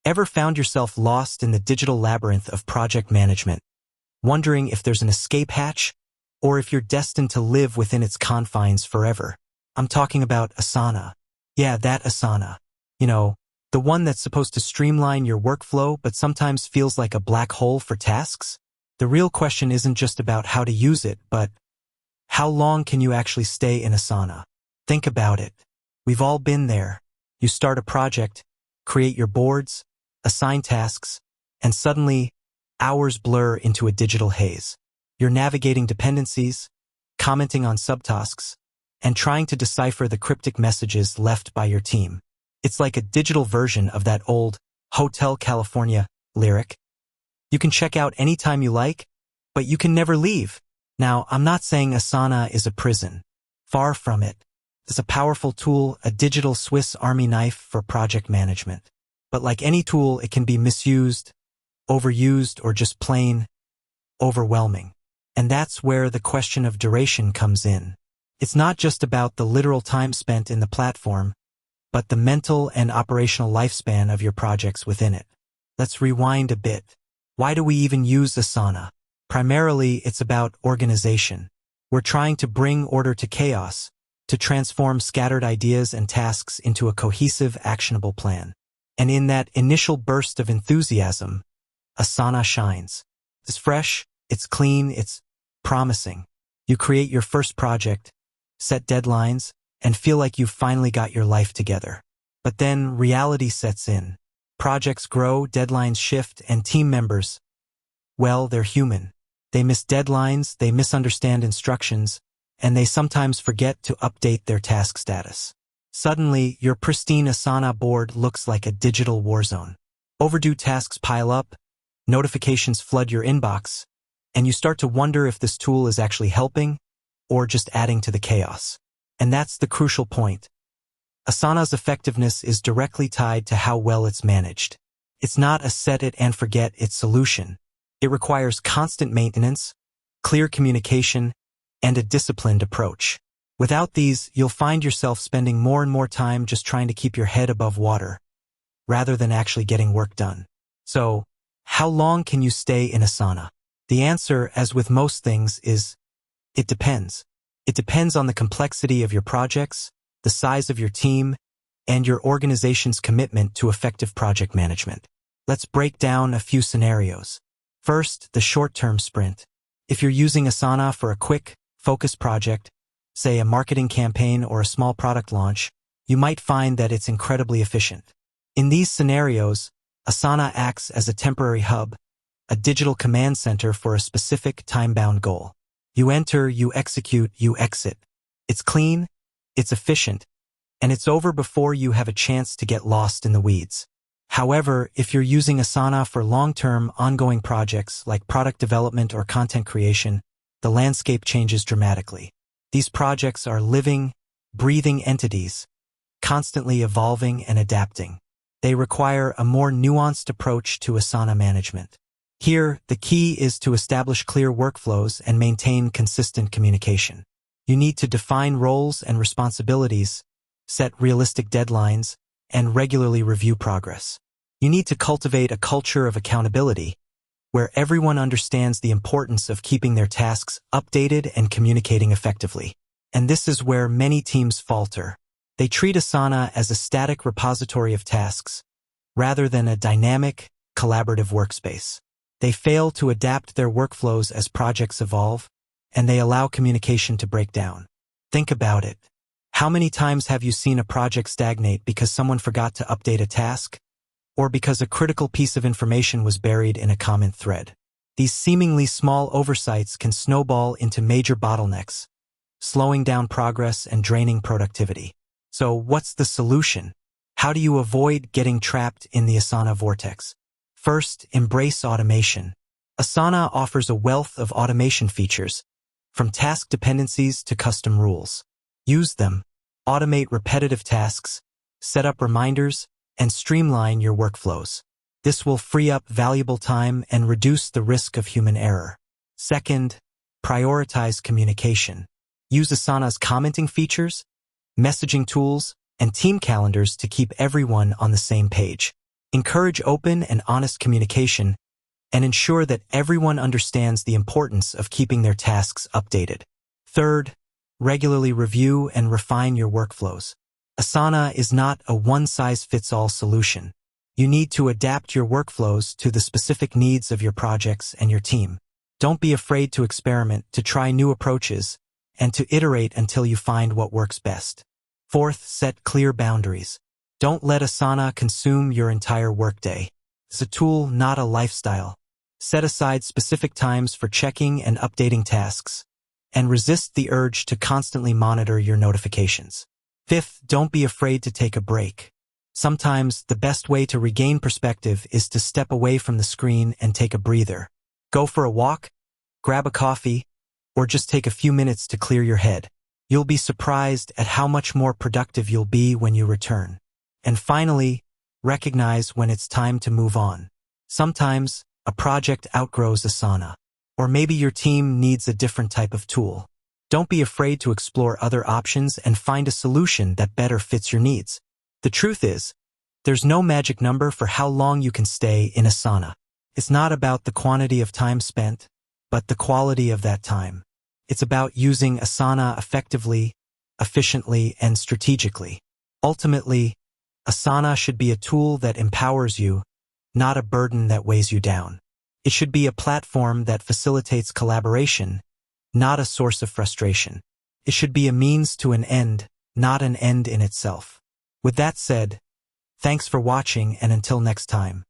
Ever found yourself lost in the digital labyrinth of project management, wondering if there's an escape hatch, or if you're destined to live within its confines forever? I'm talking about Asana. Yeah, that Asana. You know, the one that's supposed to streamline your workflow but sometimes feels like a black hole for tasks? The real question isn't just about how to use it, but how long can you actually stay in Asana? Think about it. We've all been there. You start a project, create your boards, assign tasks, and suddenly, hours blur into a digital haze. You're navigating dependencies, commenting on subtasks, and trying to decipher the cryptic messages left by your team. It's like a digital version of that old Hotel California lyric. You can check out anytime you like, but you can never leave. Now, I'm not saying Asana is a prison. Far from it. It's a powerful tool, a digital Swiss Army knife for project management. But like any tool, it can be misused, overused, or just plain overwhelming. And that's where the question of duration comes in. It's not just about the literal time spent in the platform, but the mental and operational lifespan of your projects within it. Let's rewind a bit. Why do we even use Asana? Primarily, it's about organization. We're trying to bring order to chaos, to transform scattered ideas and tasks into a cohesive, actionable plan. And in that initial burst of enthusiasm, Asana shines. It's fresh, it's clean, it's promising. You create your first project, set deadlines, and feel like you've finally got your life together. But then reality sets in. Projects grow, deadlines shift, and team members, well, they're human. They miss deadlines, they misunderstand instructions, and they sometimes forget to update their task status. Suddenly, your pristine Asana board looks like a digital war zone. Overdue tasks pile up, notifications flood your inbox, and you start to wonder if this tool is actually helping or just adding to the chaos. And that's the crucial point. Asana's effectiveness is directly tied to how well it's managed. It's not a set it and forget it solution. It requires constant maintenance, clear communication, and a disciplined approach. Without these, you'll find yourself spending more and more time just trying to keep your head above water, rather than actually getting work done. So, how long can you stay in Asana? The answer, as with most things, is it depends. It depends on the complexity of your projects, the size of your team, and your organization's commitment to effective project management. Let's break down a few scenarios. First, the short-term sprint. If you're using Asana for a quick, focused project, say a marketing campaign or a small product launch, you might find that it's incredibly efficient. In these scenarios, Asana acts as a temporary hub, a digital command center for a specific time-bound goal. You enter, you execute, you exit. It's clean, it's efficient, and it's over before you have a chance to get lost in the weeds. However, if you're using Asana for long-term, ongoing projects like product development or content creation, the landscape changes dramatically. These projects are living, breathing entities, constantly evolving and adapting. They require a more nuanced approach to Asana management. Here, the key is to establish clear workflows and maintain consistent communication. You need to define roles and responsibilities, set realistic deadlines, and regularly review progress. You need to cultivate a culture of accountability, where everyone understands the importance of keeping their tasks updated and communicating effectively. And this is where many teams falter. They treat Asana as a static repository of tasks, rather than a dynamic, collaborative workspace. They fail to adapt their workflows as projects evolve, and they allow communication to break down. Think about it. How many times have you seen a project stagnate because someone forgot to update a task, or because a critical piece of information was buried in a comment thread? These seemingly small oversights can snowball into major bottlenecks, slowing down progress and draining productivity. So what's the solution? How do you avoid getting trapped in the Asana vortex? First, embrace automation. Asana offers a wealth of automation features, from task dependencies to custom rules. Use them, automate repetitive tasks, set up reminders, and streamline your workflows. This will free up valuable time and reduce the risk of human error. Second, prioritize communication. Use Asana's commenting features, messaging tools, and team calendars to keep everyone on the same page. Encourage open and honest communication, and ensure that everyone understands the importance of keeping their tasks updated. Third, regularly review and refine your workflows. Asana is not a one-size-fits-all solution. You need to adapt your workflows to the specific needs of your projects and your team. Don't be afraid to experiment, to try new approaches, and to iterate until you find what works best. Fourth, set clear boundaries. Don't let Asana consume your entire workday. It's a tool, not a lifestyle. Set aside specific times for checking and updating tasks, and resist the urge to constantly monitor your notifications. Fifth, don't be afraid to take a break. Sometimes the best way to regain perspective is to step away from the screen and take a breather. Go for a walk, grab a coffee, or just take a few minutes to clear your head. You'll be surprised at how much more productive you'll be when you return. And finally, recognize when it's time to move on. Sometimes a project outgrows Asana, or maybe your team needs a different type of tool. Don't be afraid to explore other options and find a solution that better fits your needs. The truth is, there's no magic number for how long you can stay in Asana. It's not about the quantity of time spent, but the quality of that time. It's about using Asana effectively, efficiently, and strategically. Ultimately, Asana should be a tool that empowers you, not a burden that weighs you down. It should be a platform that facilitates collaboration, not a source of frustration. It should be a means to an end, not an end in itself. With that said, thanks for watching, and until next time.